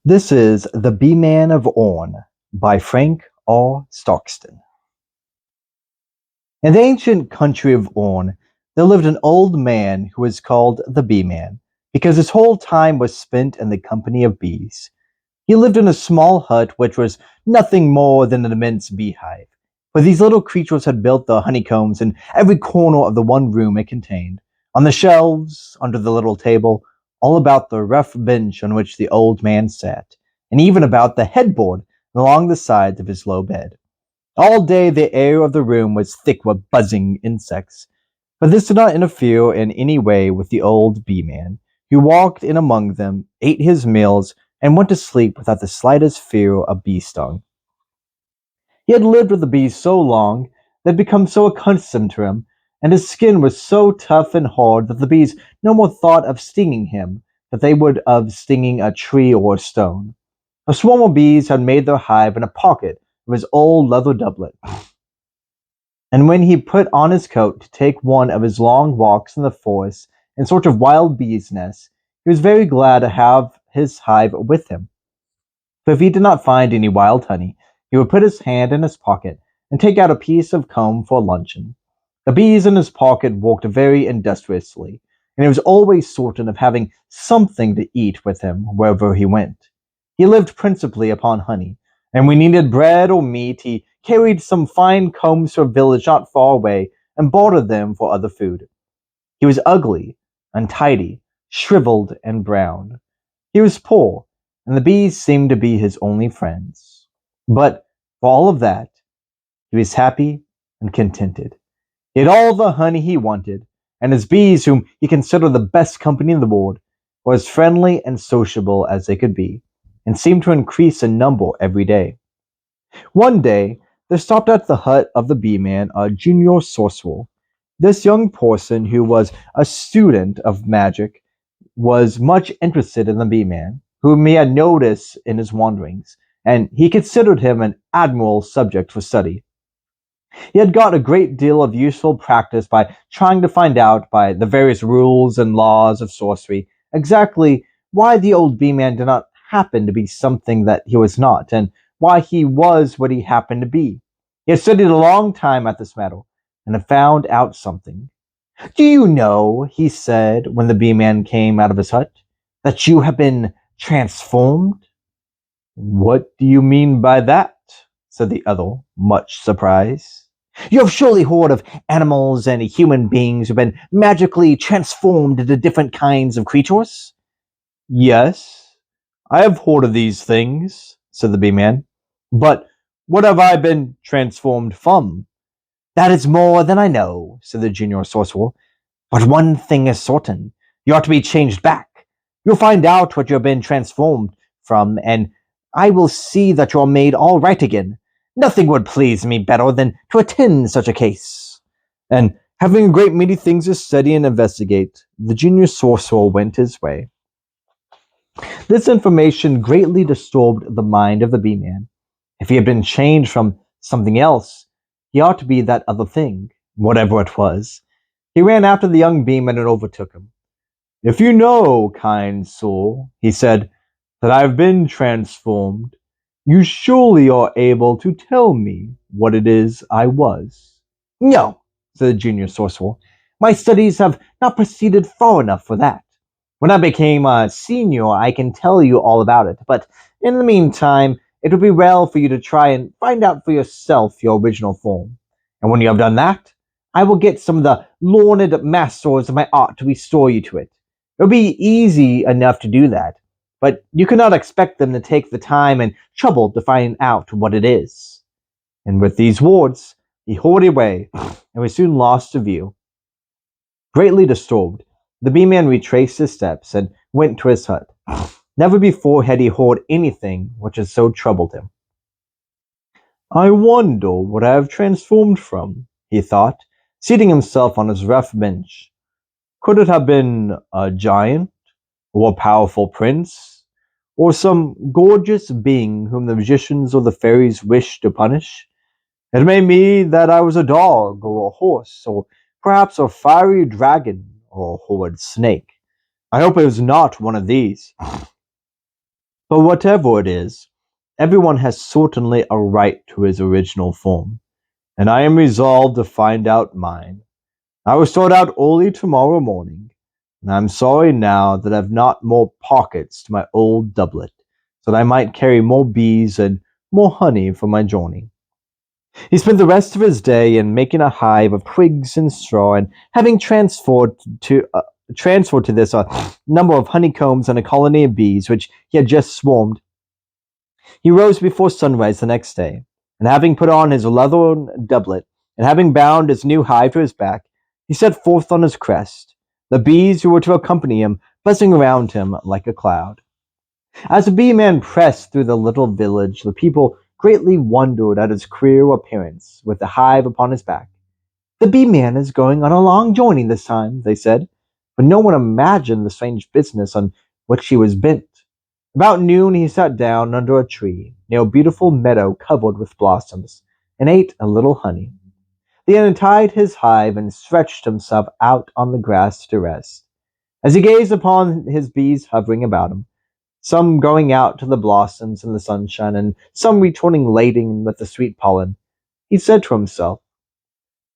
This is The Bee Man of Orn by Frank R. Stockton. In the ancient country of Orn, there lived an old man who was called the Bee Man because his whole time was spent in the company of bees. He lived in a small hut which was nothing more than an immense beehive, where these little creatures had built the honeycombs in every corner of the one room it contained, on the shelves, under the little table, all about the rough bench on which the old man sat, and even about the headboard and along the sides of his low bed. All day the air of the room was thick with buzzing insects, but this did not interfere in any way with the old bee man, who walked in among them, ate his meals, and went to sleep without the slightest fear of bee stung. He had lived with the bees so long they had become so accustomed to him, and his skin was so tough and hard that the bees no more thought of stinging him than they would of stinging a tree or a stone. A swarm of bees had made their hive in a pocket of his old leather doublet, and when he put on his coat to take one of his long walks in the forest in search of wild bees' nests, he was very glad to have his hive with him. So if he did not find any wild honey, he would put his hand in his pocket and take out a piece of comb for luncheon. The bees in his pocket worked very industriously, and he was always certain of having something to eat with him wherever he went. He lived principally upon honey, and when he needed bread or meat, he carried some fine combs to a village not far away and bartered them for other food. He was ugly, untidy, shriveled, and brown. He was poor, and the bees seemed to be his only friends. But for all of that, he was happy and contented. He had all the honey he wanted, and his bees, whom he considered the best company in the world, were as friendly and sociable as they could be, and seemed to increase in number every day. One day, there stopped at the hut of the bee man a junior sorcerer. This young person, who was a student of magic, was much interested in the bee man, whom he had noticed in his wanderings, and he considered him an admirable subject for study. He had got a great deal of useful practice by trying to find out, by the various rules and laws of sorcery, exactly why the old bee man did not happen to be something that he was not, and why he was what he happened to be. He had studied a long time at this matter, and had found out something. "Do you know," he said, when the bee man came out of his hut, "that you have been transformed?" "What do you mean by that?" said the other, much surprised. "You have surely heard of animals and human beings who have been magically transformed into different kinds of creatures?" "Yes, I have heard of these things," said the bee man. "But what have I been transformed from?" "That is more than I know," said the junior sorcerer. "But one thing is certain. You are to be changed back. You'll find out what you have been transformed from, and I will see that you are made all right again. Nothing would please me better than to attend such a case." And having a great many things to study and investigate, the junior sorcerer went his way. This information greatly disturbed the mind of the bee man. If he had been changed from something else, he ought to be that other thing, whatever it was. He ran after the young beeman and overtook him. "If you know, kind soul," he said, "that I have been transformed, you surely are able to tell me what it is I was." "No," said the junior sorcerer. "My studies have not proceeded far enough for that. When I became a senior, I can tell you all about it, but in the meantime, it would be well for you to try and find out for yourself your original form. And when you have done that, I will get some of the learned masters of my art to restore you to it. It will be easy enough to do that, but you cannot expect them to take the time and trouble to find out what it is." And with these words, he hurried away and was soon lost to view. Greatly disturbed, the bee man retraced his steps and went to his hut. Never before had he heard anything which had so troubled him. "I wonder what I have transformed from," he thought, seating himself on his rough bench. "Could it have been a giant, or a powerful prince, or some gorgeous being whom the magicians or the fairies wished to punish? It may be that I was a dog, or a horse, or perhaps a fiery dragon, or a horrid snake. I hope it was not one of these." But whatever it is, everyone has certainly a right to his original form, and I am resolved to find out mine. I will start out early tomorrow morning, and I'm sorry now that I've not more pockets to my old doublet, so that I might carry more bees and more honey for my journey. He spent the rest of his day in making a hive of twigs and straw, and having transferred to this a number of honeycombs and a colony of bees which he had just swarmed, he rose before sunrise the next day, and having put on his leathern doublet, and having bound his new hive to his back, he set forth on his quest, the bees who were to accompany him buzzing around him like a cloud. As the bee man pressed through the little village, the people greatly wondered at his queer appearance with the hive upon his back. The bee man is going on a long journey this time, they said, but no one imagined the strange business on which he was bent. About noon he sat down under a tree near a beautiful meadow covered with blossoms, and ate a little honey. Then he untied his hive and stretched himself out on the grass to rest. As he gazed upon his bees hovering about him, some going out to the blossoms in the sunshine, and some returning laden with the sweet pollen, he said to himself,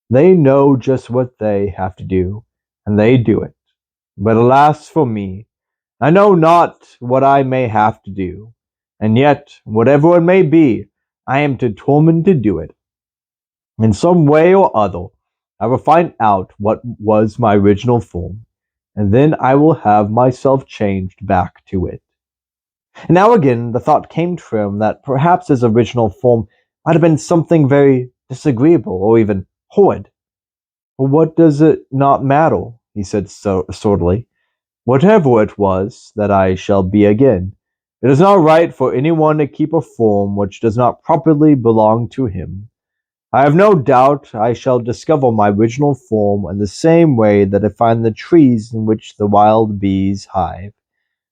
"They know just what they have to do, and they do it. But alas for me, I know not what I may have to do, and yet, whatever it may be, I am determined to do it. In some way or other, I will find out what was my original form, and then I will have myself changed back to it." And now again the thought came to him that perhaps his original form might have been something very disagreeable or even horrid. "But what does it not matter?" he said sturdily. "Whatever it was that I shall be again, it is not right for anyone to keep a form which does not properly belong to him. I have no doubt I shall discover my original form in the same way that I find the trees in which the wild bees hive.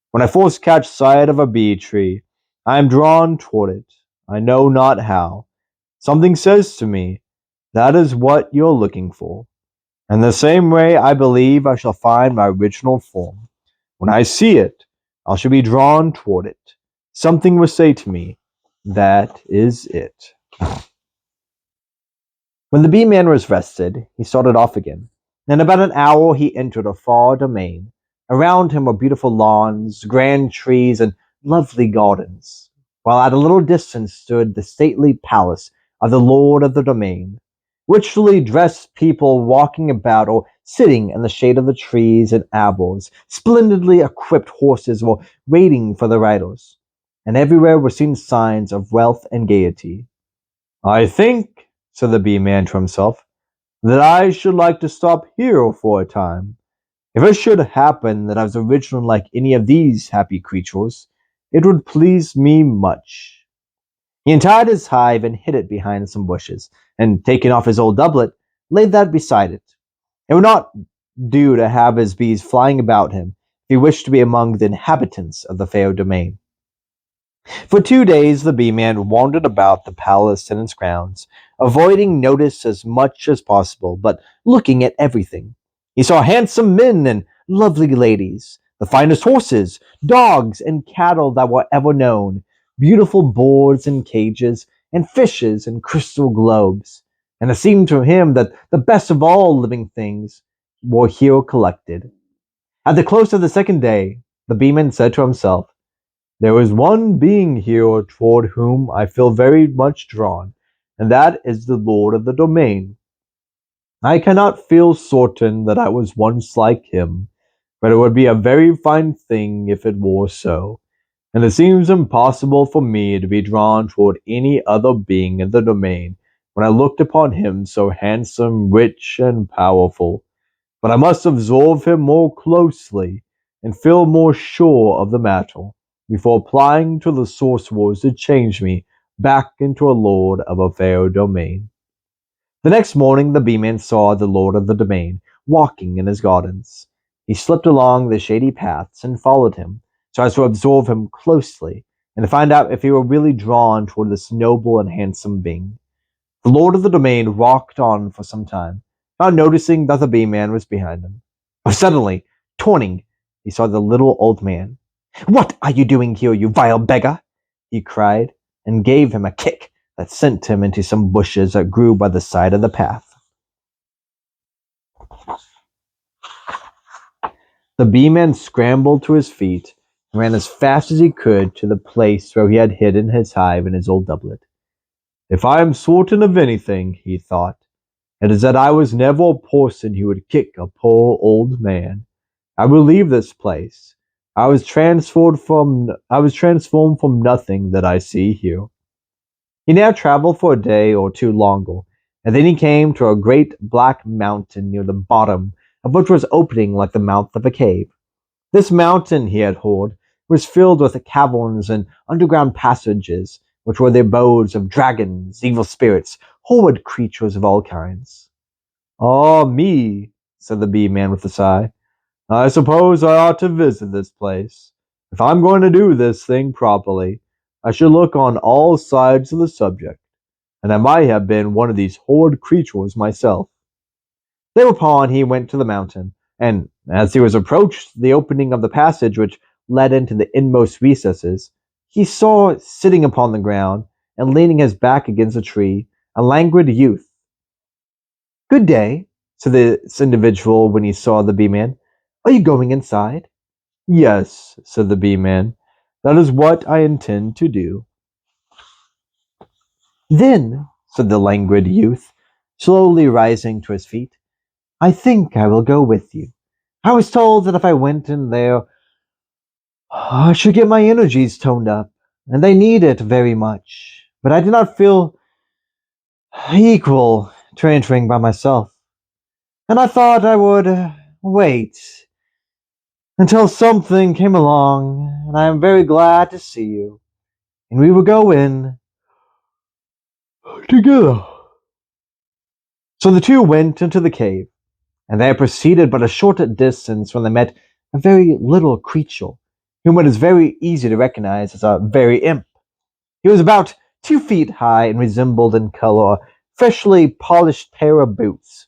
When I first catch sight of a bee tree, I am drawn toward it. I know not how. Something says to me, that is what you're looking for. In the same way, I believe I shall find my original form. When I see it, I shall be drawn toward it. Something will say to me, that is it." When the bee man was rested, he started off again. In about an hour he entered a far domain. Around him were beautiful lawns, grand trees, and lovely gardens, while at a little distance stood the stately palace of the lord of the domain. Richly dressed people walking about or sitting in the shade of the trees and arbors, splendidly equipped horses were waiting for the riders, and everywhere were seen signs of wealth and gaiety. "I think," said the bee man to himself, "that I should like to stop here for a time. If it should happen that I was original like any of these happy creatures, it would please me much." He untied his hive and hid it behind some bushes, and taking off his old doublet, laid that beside it. It would not do to have his bees flying about him if he wished to be among the inhabitants of the fair domain. For 2 days the bee-man wandered about the palace and its grounds, avoiding notice as much as possible, but looking at everything. He saw handsome men and lovely ladies, the finest horses, dogs, and cattle that were ever known, beautiful birds in cages, and fishes in crystal globes, and it seemed to him that the best of all living things were here collected. At the close of the second day, the bee-man said to himself, "There is one being here toward whom I feel very much drawn, and that is the lord of the domain. I cannot feel certain that I was once like him, but it would be a very fine thing if it were so, and it seems impossible for me to be drawn toward any other being in the domain when I looked upon him so handsome, rich, and powerful. But I must observe him more closely, and feel more sure of the matter, before applying to the sorcerers to change me back into a lord of a fair domain." The next morning the bee-man saw the lord of the domain walking in his gardens. He slipped along the shady paths and followed him, so as to observe him closely, and to find out if he were really drawn toward this noble and handsome being. The lord of the domain walked on for some time, not noticing that the bee-man was behind him. But suddenly, turning, he saw the little old man. "What are you doing here, you vile beggar?" he cried, and gave him a kick that sent him into some bushes that grew by the side of the path. The bee-man scrambled to his feet and ran as fast as he could to the place where he had hidden his hive in his old doublet. "If I am certain of anything," he thought, "it is that I was never a person who would kick a poor old man. I will leave this place. I was transformed from nothing that I see here." He now traveled for a day or two longer, and then he came to a great black mountain near the bottom of which was opening like the mouth of a cave. This mountain, he had heard, was filled with caverns and underground passages, which were the abodes of dragons, evil spirits, horrid creatures of all kinds. "Ah, me," said the bee man with a sigh. "I suppose I ought to visit this place. If I'm going to do this thing properly, I should look on all sides of the subject, and I might have been one of these horrid creatures myself." Thereupon he went to the mountain, and as he was approached the opening of the passage which led into the inmost recesses, he saw sitting upon the ground, and leaning his back against a tree, a languid youth. "Good day," said this individual when he saw the bee-man. "Are you going inside?" "Yes," said the bee-man, "that is what I intend to do." "Then," said the languid youth, slowly rising to his feet, "I think I will go with you. I was told that if I went in there, I should get my energies toned up, and I need it very much. But I did not feel equal to entering by myself, and I thought I would wait until something came along, and I am very glad to see you, and we will go in together." So the two went into the cave, and they had proceeded but a short distance when they met a very little creature, whom it is very easy to recognize as a very imp. He was about 2 feet high and resembled in color a freshly polished pair of boots.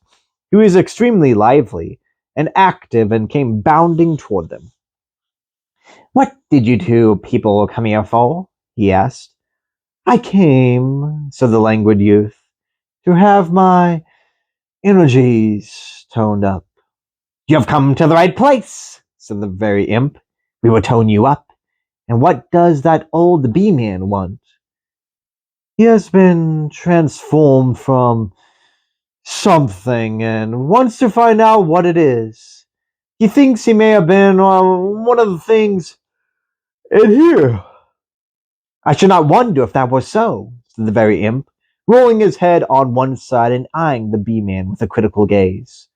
He was extremely lively and active and came bounding toward them. "What did you two people come here for?" he asked. "I came," said the languid youth, "to have my energies toned up." "You have come to the right place," said the very imp. "We will tone you up. And what does that old bee-man want?" "He has been transformed from something and wants to find out what it is. He thinks he may have been one of the things in here." "I should not wonder if that were so," said the very imp, rolling his head on one side and eyeing the bee-man with a critical gaze.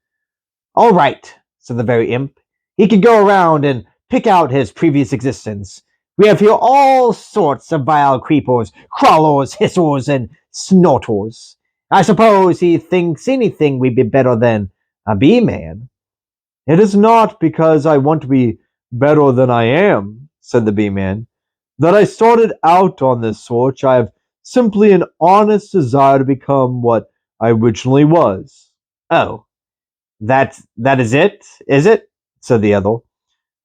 "All right," said the very imp. "He can go around and pick out his previous existence. We have here all sorts of vile creepers, crawlers, hissers, and snorters. I suppose he thinks anything would be better than a bee-man." "It is not because I want to be better than I am," said the bee-man, "that I started out on this search. I have simply an honest desire to become what I originally was." "Oh, that is it, is it?" said the other.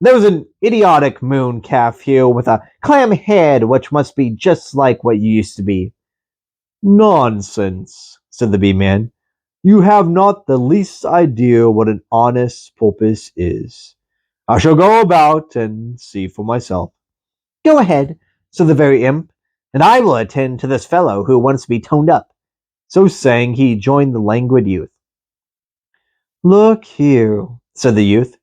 "There was an idiotic moon calf here with a clam head which must be just like what you used to be." "Nonsense," said the bee-man. "You have not the least idea what an honest purpose is. I shall go about and see for myself." "Go ahead," said the very imp, "and I will attend to this fellow who wants to be toned up." So saying, he joined the languid youth. "Look here," said the youth.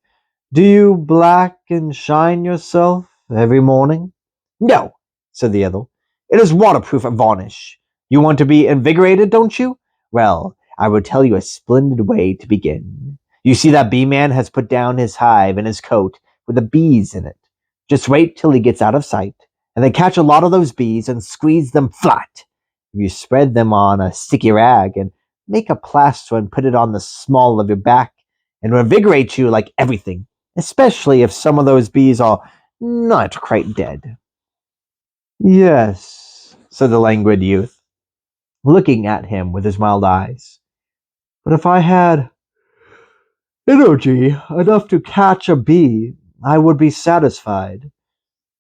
"Do you black and shine yourself every morning?" "No," said the other. "It is waterproof varnish. You want to be invigorated, don't you? Well, I will tell you a splendid way to begin. You see that bee-man has put down his hive and his coat with the bees in it. Just wait till he gets out of sight, and then catch a lot of those bees and squeeze them flat. If you spread them on a sticky rag and make a plaster and put it on the small of your back, and invigorate you like everything, especially if some of those bees are not quite dead." "Yes," said the languid youth, looking at him with his mild eyes. "But if I had energy enough to catch a bee, I would be satisfied.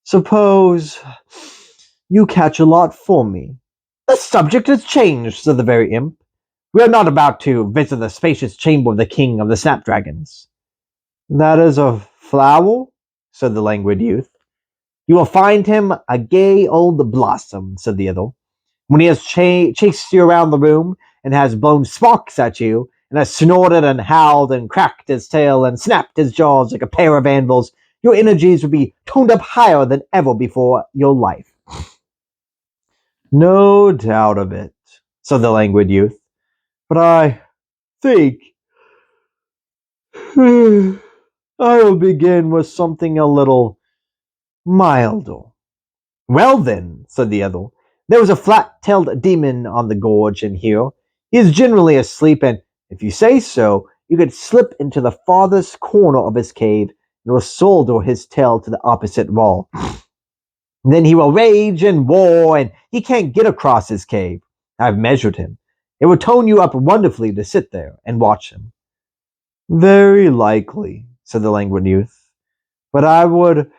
Suppose you catch a lot for me. The subject has changed, said the very imp. We are not about to visit the spacious chamber of the king of the snapdragons. That is a flower, said the languid youth. You will find him a gay old blossom, said the other. When he has chased you around the room and has blown sparks at you and has snorted and howled and cracked his tail and snapped his jaws like a pair of anvils, your energies will be toned up higher than ever before your life. No doubt of it, said the languid youth. But I think I will begin with something a little milder. Well then, said the other, there was a flat-tailed demon on the gorge in here. He is generally asleep, and if you say so, you could slip into the farthest corner of his cave and will solder his tail to the opposite wall. Then he will rage and roar, and he can't get across his cave. I've measured him. It would tone you up wonderfully to sit there and watch him. Very likely, said the languid youth, but I would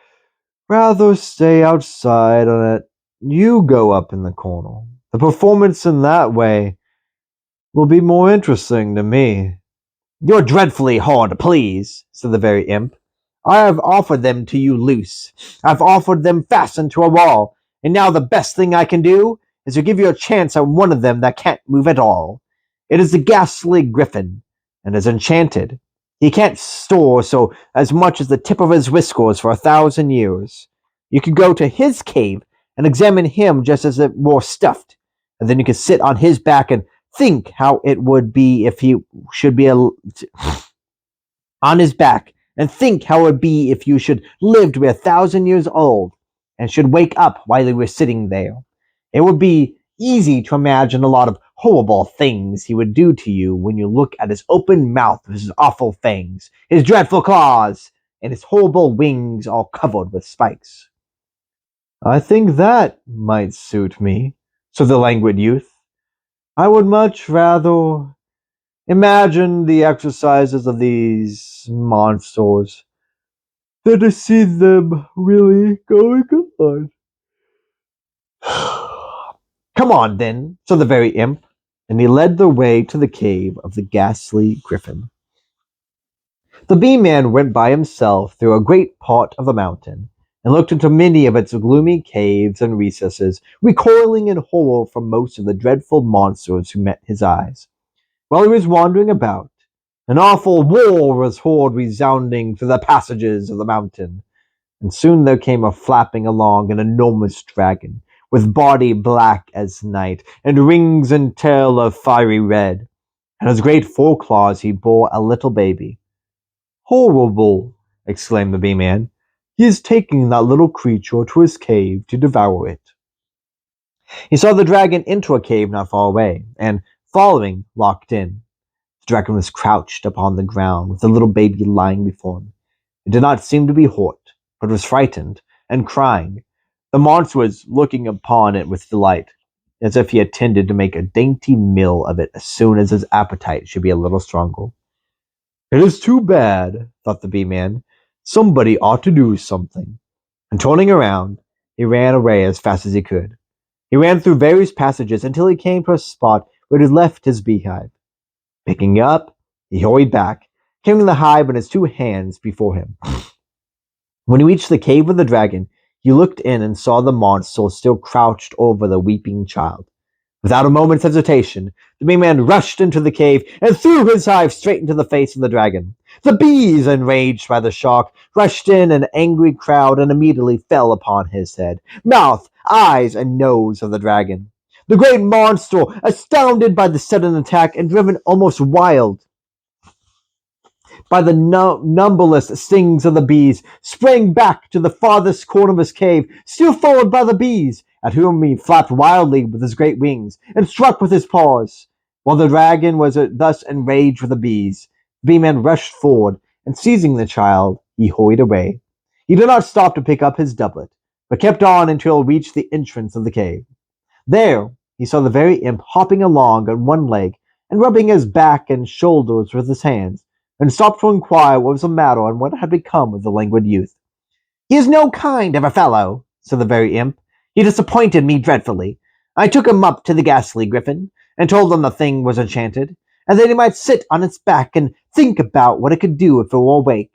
rather stay outside and let you go up in the corner. The performance in that way will be more interesting to me. You're dreadfully hard to please, said the very imp. I have offered them to you loose. I've offered them fastened to a wall, and now the best thing I can do is to give you a chance at one of them that can't move at all. It is the ghastly griffin, and is enchanted. He can't stir so as much as the tip of his whiskers for 1,000 years. You could go to his cave and examine him just as it were stuffed, and then you could sit on his back and think how it would be if he should be on his back, and think how it would be if you should live to be 1,000 years old and should wake up while you were sitting there. It would be easy to imagine a lot of horrible things he would do to you when you look at his open mouth with his awful fangs, his dreadful claws, and his horrible wings all covered with spikes. I think that might suit me, said the languid youth. I would much rather imagine the exercises of these monsters than to see them really going on. Come on, then, said the very imp, and he led the way to the cave of the ghastly griffin. The Bee Man went by himself through a great part of the mountain, and looked into many of its gloomy caves and recesses, recoiling in horror from most of the dreadful monsters who met his eyes. While he was wandering about, an awful roar was heard resounding through the passages of the mountain, and soon there came a flapping along an enormous dragon, with body black as night, and rings and tail of fiery red. And his great foreclaws he bore a little baby. Horrible! Exclaimed the Bee Man. He is taking that little creature to his cave to devour it. He saw the dragon enter a cave not far away, and, following, locked in. The dragon was crouched upon the ground, with the little baby lying before him. It did not seem to be hurt, but was frightened and crying. The monster was looking upon it with delight, as if he intended to make a dainty meal of it as soon as his appetite should be a little stronger. It is too bad, thought the Bee Man. Somebody ought to do something. And turning around, he ran away as fast as he could. He ran through various passages until he came to a spot where he had left his beehive. Picking it up, he hurried back, carrying the hive in his two hands before him. When he reached the cave of the dragon, he looked in and saw the monster still crouched over the weeping child. Without a moment's hesitation, the Bee Man rushed into the cave and threw his hive straight into the face of the dragon. The bees, enraged by the shock, rushed in an angry crowd and immediately fell upon his head, mouth, eyes, and nose of the dragon. The great monster, astounded by the sudden attack and driven almost wild by the numberless stings of the bees, sprang back to the farthest corner of his cave, still followed by the bees, at whom he flapped wildly with his great wings, and struck with his paws. While the dragon was thus enraged with the bees, the Bee Man rushed forward, and seizing the child, he hurried away. He did not stop to pick up his doublet, but kept on until he reached the entrance of the cave. There he saw the very imp hopping along on one leg, and rubbing his back and shoulders with his hands, and stopped to inquire what was the matter and what had become of the languid youth. "He is no kind of a fellow," said the very imp. "He disappointed me dreadfully. I took him up to the ghastly griffin, and told him the thing was enchanted, and that he might sit on its back and think about what it could do if it were awake.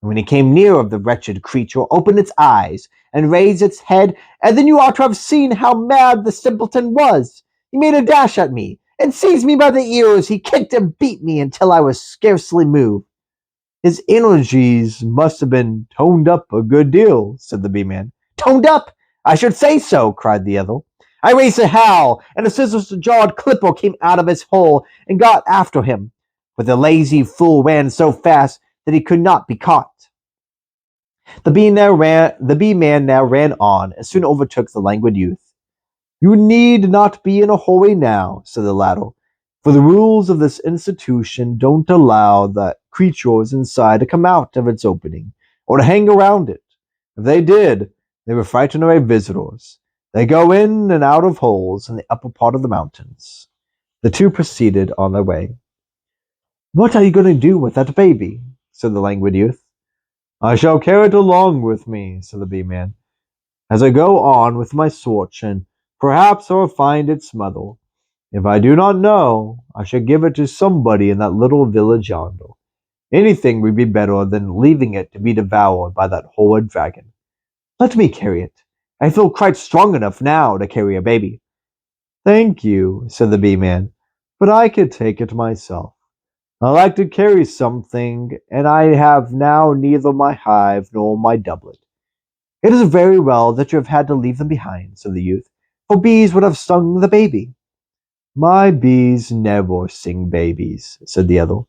And when he came near the wretched creature opened its eyes and raised its head, and then you ought to have seen how mad the simpleton was. He made a dash at me, and seized me by the ears. He kicked and beat me until I was scarcely moved." "His energies must have been toned up a good deal," said the Bee-Man. "Toned up? I should say so," cried the other. "I raised a howl, and a scissors-jawed clipper came out of his hole and got after him. But the lazy fool ran so fast that he could not be caught." The Bee-Man now ran on, and soon overtook the languid youth. "You need not be in a hurry now," said the latter, "for the rules of this institution don't allow the creatures inside to come out of its opening, or to hang around it. If they did, they would frighten away visitors. They go in and out of holes in the upper part of the mountains." The two proceeded on their way. "What are you going to do with that baby?" said the languid youth. "I shall carry it along with me," said the Bee-Man, "as I go on with my search, and perhaps I will find its mother. If I do not know, I shall give it to somebody in that little village yonder. Anything would be better than leaving it to be devoured by that horrid dragon. Let me carry it. I feel quite strong enough now to carry a baby." "Thank you," said the Bee-Man, "but I could take it myself. I like to carry something, and I have now neither my hive nor my doublet." "It is very well that you have had to leave them behind," said the youth, "for bees would have stung the baby." "My bees never sting babies," said the other.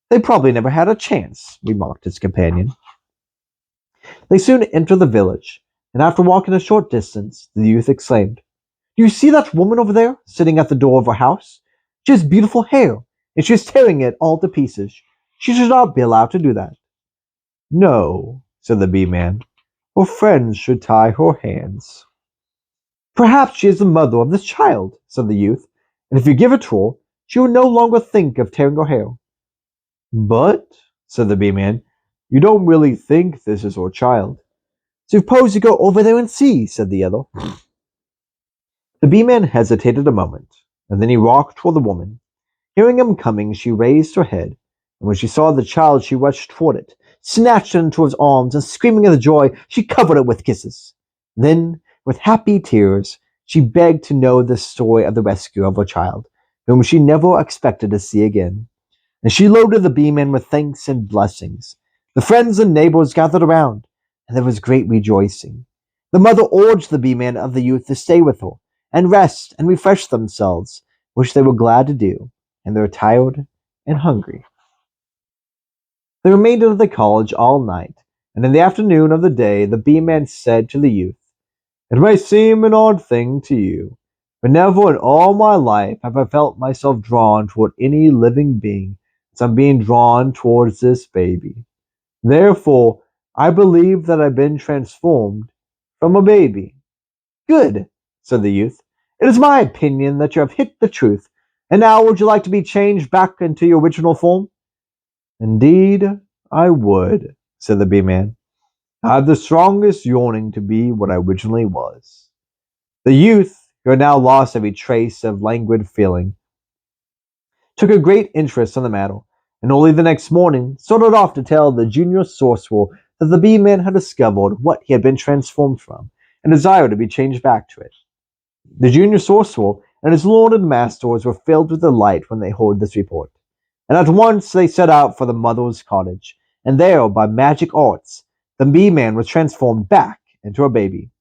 "They probably never had a chance," remarked his companion. They soon entered the village, and after walking a short distance, the youth exclaimed, "Do you see that woman over there, sitting at the door of her house? She has beautiful hair, and she is tearing it all to pieces. She should not be allowed to do that." "No," said the Bee-Man, "her friends should tie her hands." "Perhaps she is the mother of this child," said the youth, "and if you give it to her, she will no longer think of tearing her hair." "But," said the Bee-Man, "you don't really think this is her child." "Suppose you go over there and see," said the other. The Bee-Man hesitated a moment, and then he walked toward the woman. Hearing him coming, she raised her head, and when she saw the child, she rushed toward it, snatched it into his arms, and screaming with joy, she covered it with kisses. Then, with happy tears, she begged to know the story of the rescue of her child, whom she never expected to see again. And she loaded the Bee-Man with thanks and blessings. The friends and neighbors gathered around, and there was great rejoicing. The mother urged the Bee-Man of the youth to stay with her, and rest and refresh themselves, which they were glad to do, and they were tired and hungry. They remained in the college all night, and in the afternoon of the day the Bee-Man said to the youth, "It may seem an odd thing to you, but never in all my life have I felt myself drawn toward any living being as I'm being drawn towards this baby. Therefore, I believe that I've been transformed from a baby." "Good," said the youth. "It is my opinion that you have hit the truth. And now would you like to be changed back into your original form?" "Indeed, I would," said the Bee-Man. "I have the strongest yearning to be what I originally was." The youth, who had now lost every trace of languid feeling, took a great interest in the matter, and early the next morning started off to tell the junior sorcerer that the Bee-Man had discovered what he had been transformed from, and desired to be changed back to it. The junior sorcerer and his learned masters were filled with delight when they heard this report, and at once they set out for the mother's cottage, and there, by magic arts, the Bee-Man was transformed back into a baby.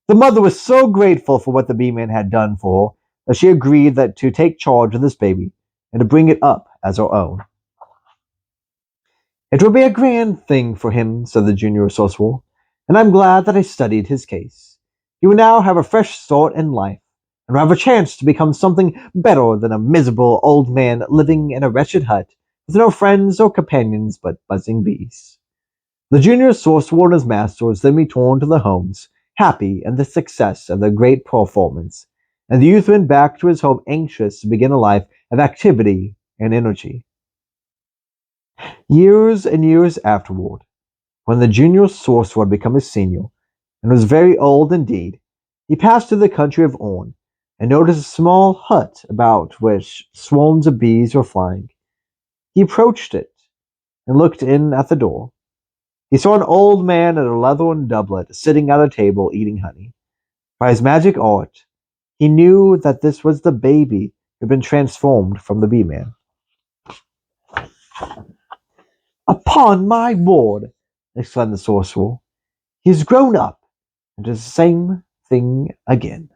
The mother was so grateful for what the Bee-Man had done for her that she agreed to take charge of this baby and to bring it up as her own. "It will be a grand thing for him," said the junior sorcerer, "and I'm glad that I studied his case. He will now have a fresh start in life, and will have a chance to become something better than a miserable old man living in a wretched hut with no friends or companions but buzzing bees." The junior sorcerer and his masters then returned to their homes, happy in the success of their great performance, and the youth went back to his home anxious to begin a life of activity and energy. Years and years afterward, When the junior sorcerer had become a senior, and was very old indeed, he passed through the country of Orn, and noticed a small hut about which swarms of bees were flying. He approached it, and looked in at the door. He saw an old man in a leathern doublet sitting at a table eating honey. By his magic art, he knew that this was the baby who had been transformed from the Bee Man. "Upon my word!" exclaimed the sorcerer. "He has grown up and does the same thing again."